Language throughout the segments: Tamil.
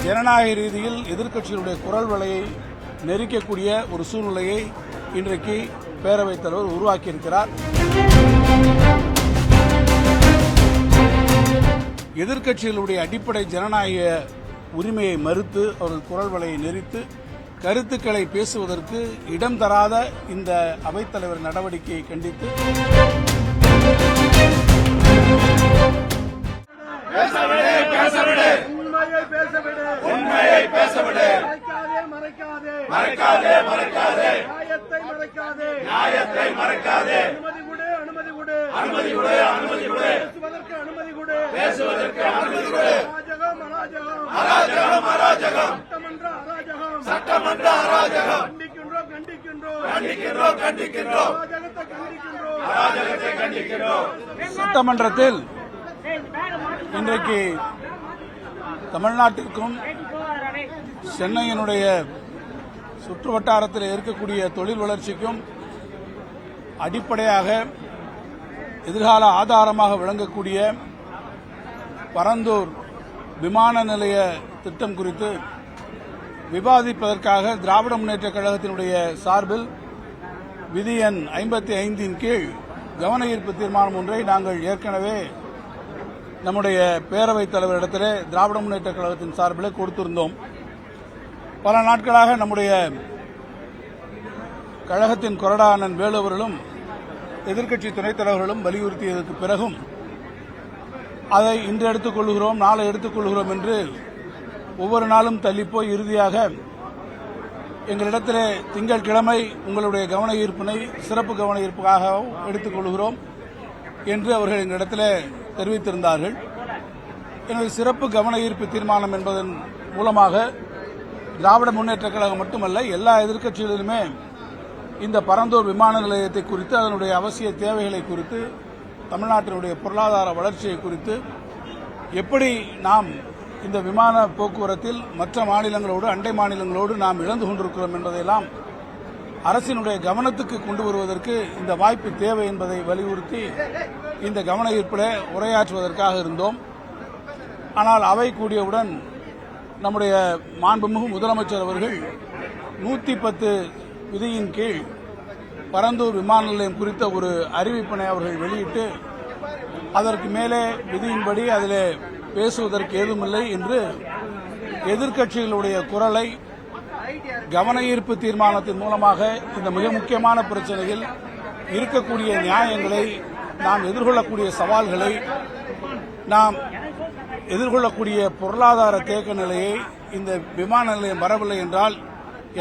ஜனநாயக ரீதியில் எதிர்க்கட்சிகளுடைய குரல் வலையை நெரிக்கக்கூடிய ஒரு சூழ்நிலையை இன்றைக்கு பேரவைத் தலைவர் உருவாக்கியிருக்கிறார். எதிர்க்கட்சிகளுடைய அடிப்படை ஜனநாயக உரிமையை மறுத்து அவர்கள் குரல் வலையை நெரித்து கருத்துக்களை பேசுவதற்கு இடம் தராத இந்த அவைத்தலைவர் நடவடிக்கையை கண்டித்து சட்டமன்றத்தில் இன்றைக்கு தமிழ்நாட்டிற்கும் சென்னையினுடைய சுற்று வட்டாரத்தில் இருக்கக்கூடிய தொழில் வளர்ச்சிக்கும் அடிப்படையாக எதிர்கால ஆதாரமாக விளங்கக்கூடிய பரந்தூர் விமான நிலைய திட்டம் குறித்து விவாதிப்பதற்காக திராவிட முன்னேற்றக் கழகத்தினுடைய சார்பில் விதி எண் 55 கீழ் கவன ஈர்ப்பு தீர்மானம் ஒன்றை நாங்கள் ஏற்கனவே நம்முடைய பேரவைத் தலைவரிடத்திலே திராவிட முன்னேற்றக் கழகத்தின் சார்பில் கொடுத்திருந்தோம். பல நாட்களாக நம்முடைய கழகத்தின் கொறடா அண்ணன் வேலு அவர்களும் எதிர்க்கட்சி துணைத் தலைவர்களும் வலியுறுத்தியதற்கு பிறகும் அதை இன்று எடுத்துக் கொள்கிறோம், நாளை எடுத்துக் கொள்கிறோம் என்று ஒவ்வொரு நாளும் தள்ளிப்போய் இறுதியாக எங்களிடத்திலே திங்கட்கிழமை உங்களுடைய கவன ஈர்ப்பினை சிறப்பு கவன ஈர்ப்புக்காக எடுத்துக் கொள்கிறோம் என்று அவர்கள் எங்களிடத்திலே தெரிவித்திருந்தார்கள். எனவே சிறப்பு கவன ஈர்ப்பு தீர்மானம் என்பதன் மூலமாக திராவிட முன்னேற்றக் கழகம் மட்டுமல்ல எல்லா எதிர்க்கட்சிகளிலுமே இந்த பரந்தூர் விமான நிலையத்தை குறித்து அதனுடைய அவசிய தேவைகளை குறித்து தமிழ்நாட்டினுடைய பொருளாதார வளர்ச்சியை குறித்து எப்படி நாம் இந்த விமான போக்குவரத்தில் மற்ற மாநிலங்களோடு அண்டை மாநிலங்களோடு நாம் இழந்து கொண்டிருக்கிறோம் என்பதையெல்லாம் அரசினுடைய கவனத்துக்கு கொண்டு வருவதற்கு இந்த வாய்ப்பு தேவை என்பதை வலியுறுத்தி இந்த கவன ஈர்ப்பில் உரையாற்றுவதற்காக இருந்தோம். ஆனால் அவை கூடியவுடன் நம்முடைய மாண்புமிகு முதலமைச்சர் அவர்கள் 110 விதியின் கீழ் பரந்தூர் விமான நிலையம் குறித்த ஒரு அறிவிப்பினை அவர்கள் வெளியிட்டு அதற்கு மேலே விதியின்படி அதில் பேசுவதற்கு ஏதுமில்லை என்று எதிர்க்கட்சிகளுடைய குரலை கவன ஈர்ப்பு தீர்மானத்தின் மூலமாக இந்த மிக முக்கியமான பிரச்சனையில் இருக்கக்கூடிய நியாயங்களை நாம் எதிர்கொள்ளக்கூடிய சவால்களை நாம் எதிர்கொள்ளக்கூடிய பொருளாதார தேக்க நிலையை இந்த விமான நிலையம் வரவில்லை என்றால்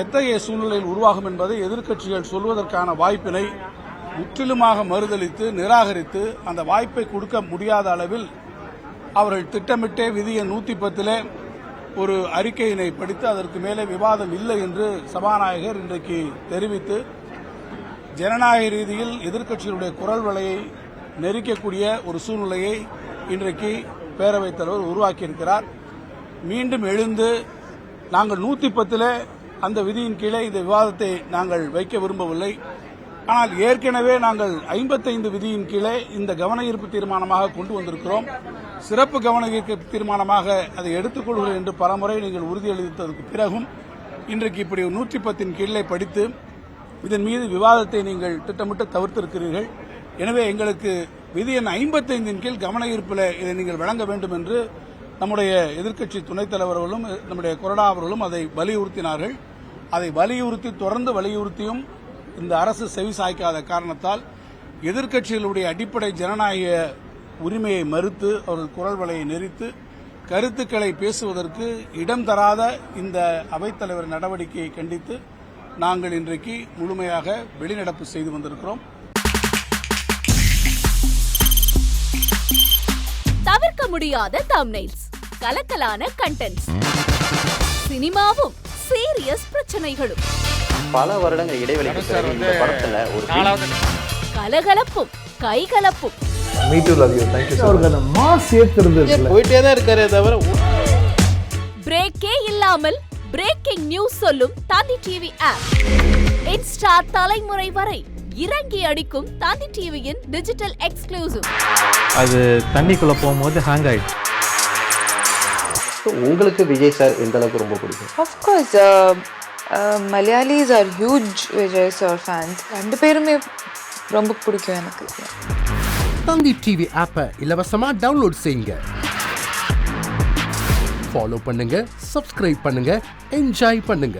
எத்தகைய சூழ்நிலையில் உருவாகும் என்பதை எதிர்க்கட்சிகள் சொல்வதற்கான வாய்ப்பினை முற்றிலுமாக மறுதளித்து நிராகரித்து அந்த வாய்ப்பை கொடுக்க முடியாத அளவில் அவர்கள் திட்டமிட்டே விதி எண் 110 ஒரு அறிக்கையினை படித்து அதற்கு மேலே விவாதம் இல்லை என்று சபாநாயகர் இன்றைக்கு தெரிவித்து ஜனநாயக ரீதியில் எதிர்க்கட்சிகளுடைய குரல் வலையை நெரிக்கக்கூடிய ஒரு சூழ்நிலையை இன்றைக்கு பேரவைத் தலைவர் உருவாக்கியிருக்கிறார். மீண்டும் எழுந்து நாங்கள் 110 அந்த விதியின் கீழே இந்த விவாதத்தை நாங்கள் வைக்க விரும்பவில்லை, ஆனால் ஏற்கனவே நாங்கள் 55 விதியின் கீழே இந்த கவன ஈர்ப்பு தீர்மானமாக கொண்டு வந்திருக்கிறோம். சிறப்பு கவன ஈர்ப்பு தீர்மானமாக அதை எடுத்துக்கொள்கிறோம் என்று பலமுறை நீங்கள் உறுதியளித்ததற்கு பிறகும் இன்றைக்கு இப்படி 110 கீழே படித்து இதன் மீது விவாதத்தை நீங்கள் திட்டமிட்டு தவிர்த்திருக்கிறீர்கள். எனவே எங்களுக்கு விதி எண் 55 கீழ் கவன ஈர்ப்பில் இதை நீங்கள் வழங்க வேண்டும் என்று நம்முடைய எதிர்க்கட்சி துணைத் தலைவர்களும் நம்முடைய கொறடா அவர்களும் அதை வலியுறுத்தினார்கள். அதை வலியுறுத்தி தொடர்ந்து வலியுறுத்தியும் இந்த அரசு செவி சாய்க்காத காரணத்தால் எதிர்க்கட்சிகளுடைய அடிப்படை ஜனநாயக உரிமையை மறுத்து அவர்கள் குரல் வலையை நெரித்து கருத்துக்களை பேசுவதற்கு இடம் தராத இந்த அவைத்தலைவர் நடவடிக்கையை கண்டித்து நாங்கள் இன்றைக்கு முழுமையாக வெளிநடப்பு செய்து வந்திருக்கிறோம். தவிர்க்க முடியாத தம்ப்நெயில்ஸ், கலக்கலான கண்டென்ட்ஸ், சினிமாவும் சீரியஸ் பிரச்சனைகளும், பல வருடங்கள் இடைவெளிக்கு பிறகு இந்த படத்துல ஒரு கலகலப்பும் கைகலப்பும், போயிட்டே தான் இருக்காரே தவிர பிரேக்கே இல்லாமல் பிரேக்கிங் நியூஸ் சொல்லும் தந்தி டிவி ஆப். இன்ஸ்டா தலைமுறை வரை இறங்கி அடிக்கும் தந்தி டிவியின் டிஜிட்டல் எக்ஸ்க்ளூசிவ். அது தண்ணிக்குள்ள போகும்போது ஹேங் ஆயிடுச்சு. உங்களுக்கு விஜய் சார் எந்த அளவுக்கு ரொம்ப பிடிக்கும்? Of course, Malayalis are huge Vijay sir fans. ரெண்டு பேருமே ரொம்ப பிடிக்கும் எனக்கு. தந்தி டிவி ஆப்பை இலவசமா டவுன்லோட் செய்யுங்க. ஃபாலோ பண்ணுங்க, சப்ஸ்கிரைப் பண்ணுங்க, என்ஜாய் பண்ணுங்க.